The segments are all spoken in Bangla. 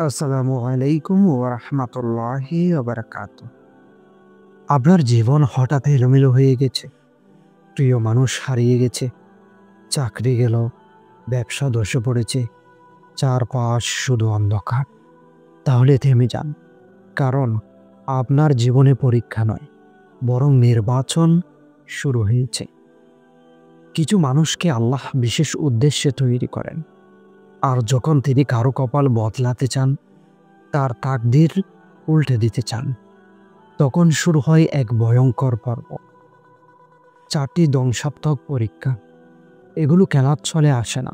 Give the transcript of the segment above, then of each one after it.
আসসালামু আলাইকুম ওয়া রাহমাতুল্লাহি ওয়া বারাকাতুহু। আপনার জীবন হঠাৎ এলোমেলো হয়ে গেছে। প্রিয় মানুষ হারিয়ে গেছে, চাকরি গেল, ব্যবসা ধসে পড়েছে, চারপাশ শুধু অন্ধকার। তাহলে থেমে যান। কারণ আপনার জীবনে পরীক্ষা নয়, বরং নির্বাচন শুরু হয়েছে। কিছু মানুষকে আল্লাহ বিশেষ উদ্দেশ্যে তৈরি করেন। আর যখন তিনি কারো কপাল বদলাতে চান, তার তাকদীর উল্টে দিতে চান, তখন শুরু হয় এক ভয়ঙ্কর পর্ব। ৪টি ধ্বংসাত্মক পরীক্ষা। এগুলো খেলার ছলে আসে না।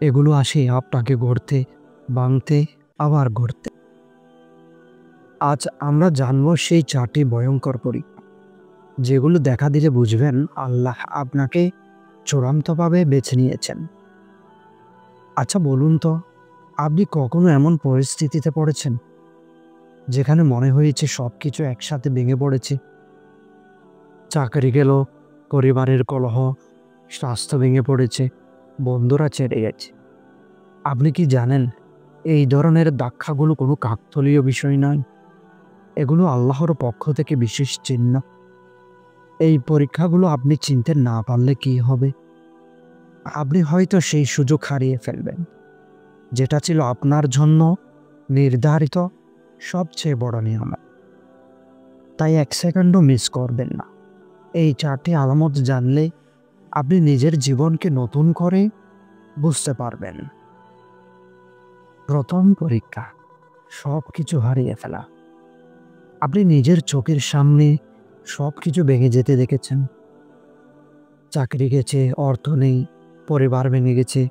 এগুলো আসে আপনাকে গড়তে, ভাঙতে, আবার গড়তে। আজ আমরা জানব সেই ৪টি ভয়ঙ্কর পরীক্ষা, যেগুলো দেখা দিলে বুঝবেন আল্লাহ আপনাকে চূড়ান্তভাবে বেছে নিয়েছেন। আচ্ছা বলুন তো, আপনি কখনো এমন পরিস্থিতিতে পড়েছেন যেখানে মনে হয়েছে সবকিছু একসাথে ভেঙে পড়েছে? চাকরি গেল, পরিবারের কলহ, স্বাস্থ্য ভেঙে পড়েছে, বন্ধুরা ছেড়ে গেছে। আপনি কি জানেন এই ধরনের ধাক্কাগুলো কোনো কাকতালীয় বিষয় নয়? এগুলো আল্লাহর পক্ষ থেকে বিশেষ চিহ্ন। এই পরীক্ষাগুলো আপনি চিনতে না পারলে কি হবে? আপনি হয়তো সেই সুযোগ হারিয়ে ফেলবেন, যেটা ছিল আপনার জন্য নির্ধারিত সবচেয়ে বড় নিয়ামত। তাই এক সেকেন্ডও মিস করবেন না। এই ৪টি আলামত জানলে আপনি নিজের জীবনকে নতুন করে বুঝতে পারবেন। প্রথম পরীক্ষা, সবকিছু হারিয়ে ফেলা। আপনি নিজের চোখের সামনে সবকিছু ভেঙে যেতে দেখেছেন। চাকরি গেছে, অর্থ নেই, পরিবার ভেঙে গেছে,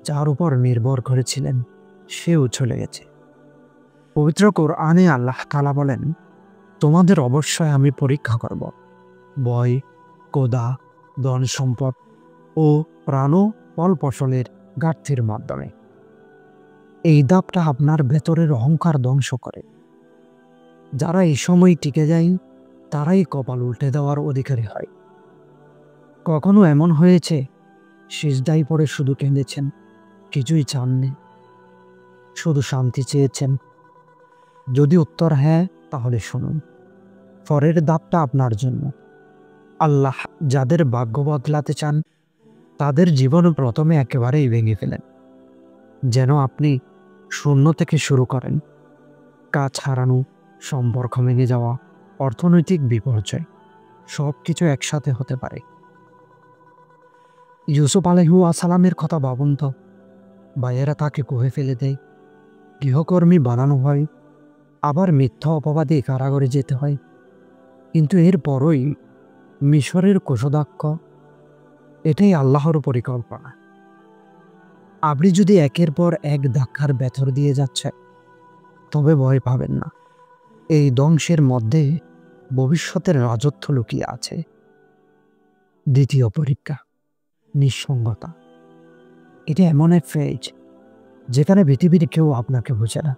যার উপর নির্ভর করেছিলেন সেও চলে গেছে। পবিত্র কোরআনে আল্লাহ তাআলা বলেন, তোমাদের অবশ্যই আমি পরীক্ষা করব ভয়, ক্রোধা, ধন সম্পদ ও প্রাণ ও ফল ফসলের ঘাটতির মাধ্যমে। এই ধাপটা আপনার ভেতরের অহংকার ধ্বংস করে। যারা এই সময় টিকে যায়, তারাই কপাল উল্টে দেওয়ার অধিকারী হয়। কখনো এমন হয়েছে সিজদায় পড়ে শুধু কেঁদেছেন, কিছুই চাননি, শুধু শান্তি চেয়েছেন? যদি উত্তর হ্যাঁ, তাহলে শুনুন, পরের ধাপটা আপনার জন্য। আল্লাহ যাদের ভাগ্য বদলাতে চান, তাদের জীবন প্রথমে একেবারেই ভেঙে ফেলেন, যেন আপনি শূন্য থেকে শুরু করেন। কাজ হারানো, সম্পর্ক ভেঙে যাওয়া, অর্থনৈতিক বিপর্যয়, সবকিছু একসাথে হতে পারে। ইউসুফ আলাইহিস সালামের কথা ভাবুন তো। ভাইয়েরা তাকে কুহে ফেলে দেয়, গৃহকর্মী বানানো হয়, আবার মিথ্যা অপবাদে কারাগারে যেতে হয়। কিন্তু এর পরই মিশরের কোষাধ্যক্ষ। এটাই আল্লাহর পরিকল্পনা। আপনি যদি একের পর এক ধাক্কার ভেতর দিয়ে যাচ্ছে, তবে ভয় পাবেন না। এই ধ্বংসের মধ্যে ভবিষ্যতের রাজত্ব লুকিয়ে আছে। দ্বিতীয় পরীক্ষা, নিঃসঙ্গতা। এটা এমন এক ফেজ যেখানে পৃথিবীর কেউ আপনাকে বোঝে না।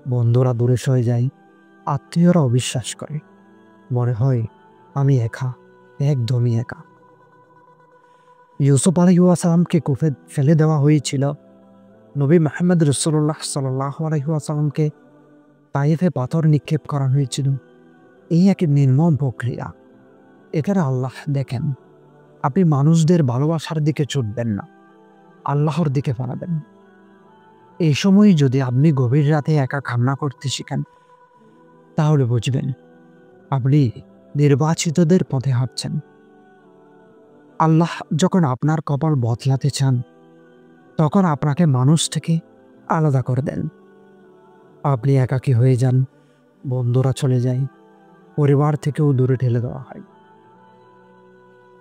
বন্ধুরা দূরে সরে যায়, আত্মীয়রা অবিশ্বাস করে। মনে হয় আমি একা, একদমই একা। ইউসুফ আলাইহিস সালামকে কুফে ফেলে দেওয়া হয়েছিল। নবী মুহাম্মদ রাসূলুল্লাহ সাল্লাল্লাহু আলাইহি ওয়াসাল্লামকে তায়েফে পাথর নিক্ষেপ করা হয়েছিল। এই এক নির্মম প্রক্রিয়া। এখানে আল্লাহ দেখেন, আপনি মানুষদের ভালোবাসার দিকে ছুটবেন না, আল্লাহর দিকে বাড়াবেন। এই সময় যদি আপনি গভীর রাতে একা কান্না করতে শিখেন, তাহলে বুঝবেন আপনি নির্বাচিতদের পথে হাঁটছেন। আল্লাহ যখন আপনার কপাল বদলাতে চান, তখন আপনাকে মানুষ থেকে আলাদা করে দেন। আপনি একাকী হয়ে যান, বন্ধুরা চলে যায়, পরিবার থেকেও দূরে ঠেলে দেওয়া হয়।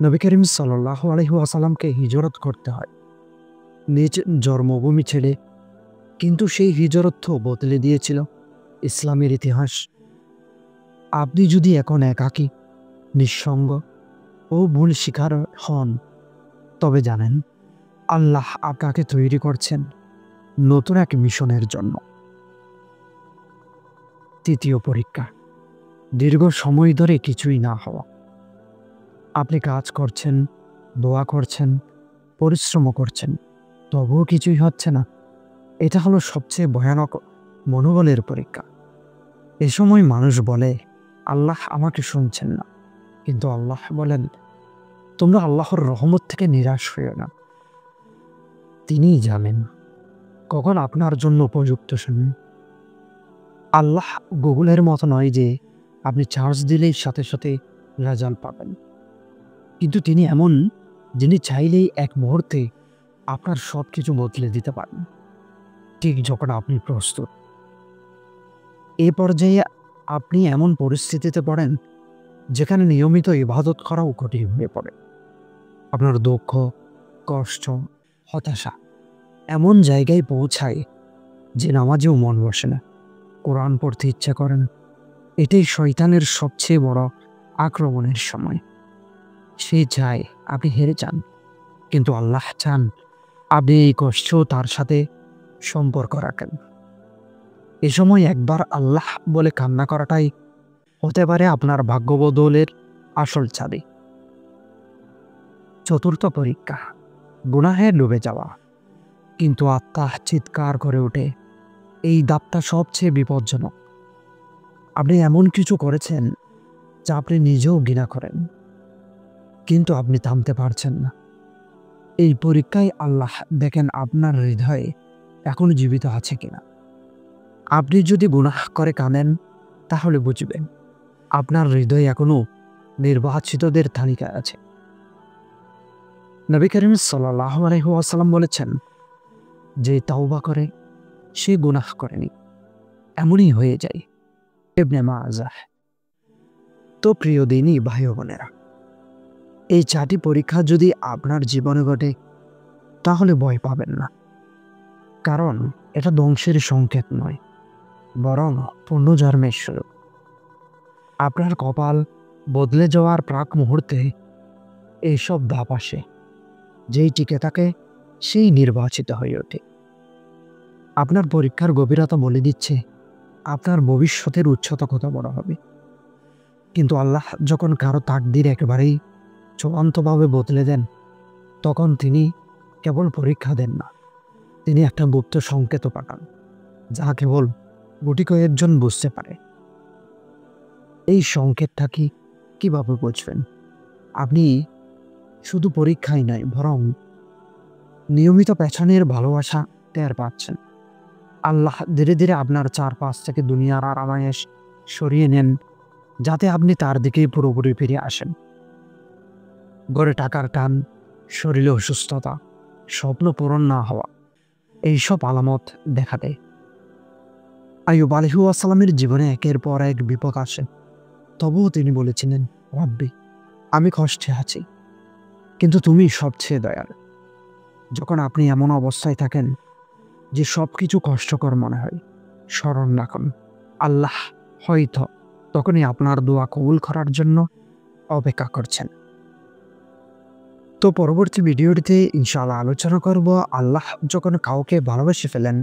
নবী করিম সাল্লাল্লাহু আলাইহি ওয়াসাল্লামকে হিজরত করতে হয় নিজ জন্মভূমি ছেড়ে, কিন্তু সেই হিজরত তো বদলে দিয়েছিল ইসলামের ইতিহাস। আপনি যদি এখন একাকী, নিঃসঙ্গ ও ভুল শিকার হন, তবে জানেন আল্লাহ আপনাকে তৈরি করছেন নতুন এক মিশনের জন্য। তৃতীয় পরীক্ষা, দীর্ঘ সময় ধরে কিছুই না হওয়া। আপনি কাজ করছেন, দোয়া করছেন, পরিশ্রম করছেন, তবুও কিছুই হচ্ছে না। এটা হলো সবচেয়ে ভয়ানক মনোবলের পরীক্ষা। এ সময় মানুষ বলে, আল্লাহ আমাকে শুনছেন না। কিন্তু আল্লাহ বলেন, তোমরা আল্লাহর রহমত থেকে নিরাশ হইও না। তিনিই জানেন কখন আপনার জন্য উপযুক্ত সময়। আল্লাহ গুগলের মতো নয় যে আপনি চার্জ দিলেই সাথে সাথে রেজাল্ট পাবেন। কিন্তু তিনি এমন, যিনি চাইলেই এক মুহূর্তে আপনার সব কিছু বদলে দিতে পারেন, ঠিক যখন আপনি প্রস্তুত। এ পর্যায়ে আপনি এমন পরিস্থিতিতে পড়েন যেখানে নিয়মিত ইবাদত করাও কঠিন হয়ে পড়ে। আপনার দুঃখ, কষ্ট, হতাশা এমন জায়গায় পৌঁছায় যে নামাজেও মন বসে না, কোরআন পড়তে ইচ্ছা করেন। এটাই শয়তানের সবচেয়ে বড় আক্রমণের সময়। সে চায় আপনি হেরে যান, কিন্তু আল্লাহ চান আপনি এই কষ্টেও তার সাথে সম্পর্ক রাখেন। এ সময় একবার আল্লাহ বলে কান্না করাটাই হতে পারে আপনার ভাগ্য বদলের আসল চাবি। চতুর্থ পরীক্ষা, গুনাহে ডুবে যাওয়া। কিন্তু আত্মা চিৎকার করে ওঠে, এই দাপটা সবচেয়ে বিপজ্জনক। আপনি এমন কিছু করেছেন যা আপনি নিজেও ঘৃণা করেন, কিন্তু আপনি থামতে পারছেন না। এই পরীক্ষায় আল্লাহ দেখেন আপনার হৃদয়ে এখনো জীবিত আছে কিনা। আপনি যদি গুনাহ করে কাঁদেন, তাহলে বুঝবেন আপনার হৃদয় এখনো নির্বাচিতদের তালিকায় আছে। নবী করিম সাল্লাল্লাহু আলাইহি ওয়াসাল্লাম বলেছেন, যে তাওবা করে সে গুনাহ করেনি, এমনই হয়ে যায়। ইবনে মাজাহ। তো প্রিয় দিনী ভাই ও বোনেরা, এই 4টি পরীক্ষা যদি আপনার জীবনে ঘটে, তাহলে ভয় পাবেন না। কারণ এটা ধ্বংসের সংকেত নয়, বরং পুনর্জন্মের শুরু। আপনার কপাল বদলে যাওয়ার প্রাক মুহূর্তে এইসব ধাপ আসে। যেই টিকে থাকে সেই নির্বাচিত হয়ে ওঠে। আপনার পরীক্ষার গভীরতা বলে দিচ্ছে আপনার ভবিষ্যতের উচ্চতা কত বড় হবে। কিন্তু আল্লাহ যখন কারো তাকদীর একেবারেই চূড়ান্তভাবে বদলে দেন, তখন তিনি কেবল পরীক্ষা দেন না, তিনি একটা গুপ্ত সংকেত পাঠান, যা কেবল গুটি কয়েকজন বুঝতে পারে। এই সংকেতটা কিভাবে বুঝবেন? আপনি শুধু পরীক্ষাই নয়, বরং নিয়মিত পেছনের ভালোবাসা টের পাচ্ছেন। আল্লাহ ধীরে ধীরে আপনার চারপাশ থেকে দুনিয়ার আরামায়েশ সরিয়ে নেন, যাতে আপনি তার দিকেই পুরোপুরি ফিরে আসেন। ঘরে টাকার টান, শরীরে অসুস্থতা, স্বপ্ন পূরণ না হওয়া, এইসব আলামত দেখা দেয়। আইয়ুব আলাইহিস সালামের জীবনে একের পর এক বিপদ আসে, তবুও তিনি বলেছিলেন, রাব্বি, আমি কষ্টে আছি, কিন্তু তুমি সবচেয়ে দয়ালু। যখন আপনি এমন অবস্থায় থাকেন যে সব কিছু কষ্টকর মনে হয়, স্মরণ রাখুন, আল্লাহ হয়তো তখনই আপনার দোয়া কবুল করার জন্য অপেক্ষা করছেন। তো পরবর্তী ভিডিওটিতে ইনশাআল্লাহ আলোচনা করব, আল্লাহ যখন কাউকে ভালোবেসে ফেলেন,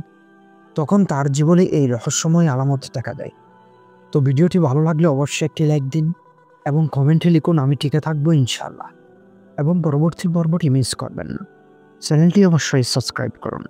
তখন তার জীবনে এই রহস্যময় আলামত দেখা দেয়। তো ভিডিওটি ভালো লাগলে অবশ্যই একটি লাইক দিন এবং কমেন্টে লিখুন, আমি টিকে থাকবো ইনশাআল্লাহ। এবং পরবর্তী পর্বটি মিস করবেন না। চ্যানেলটি অবশ্যই সাবস্ক্রাইব করুন।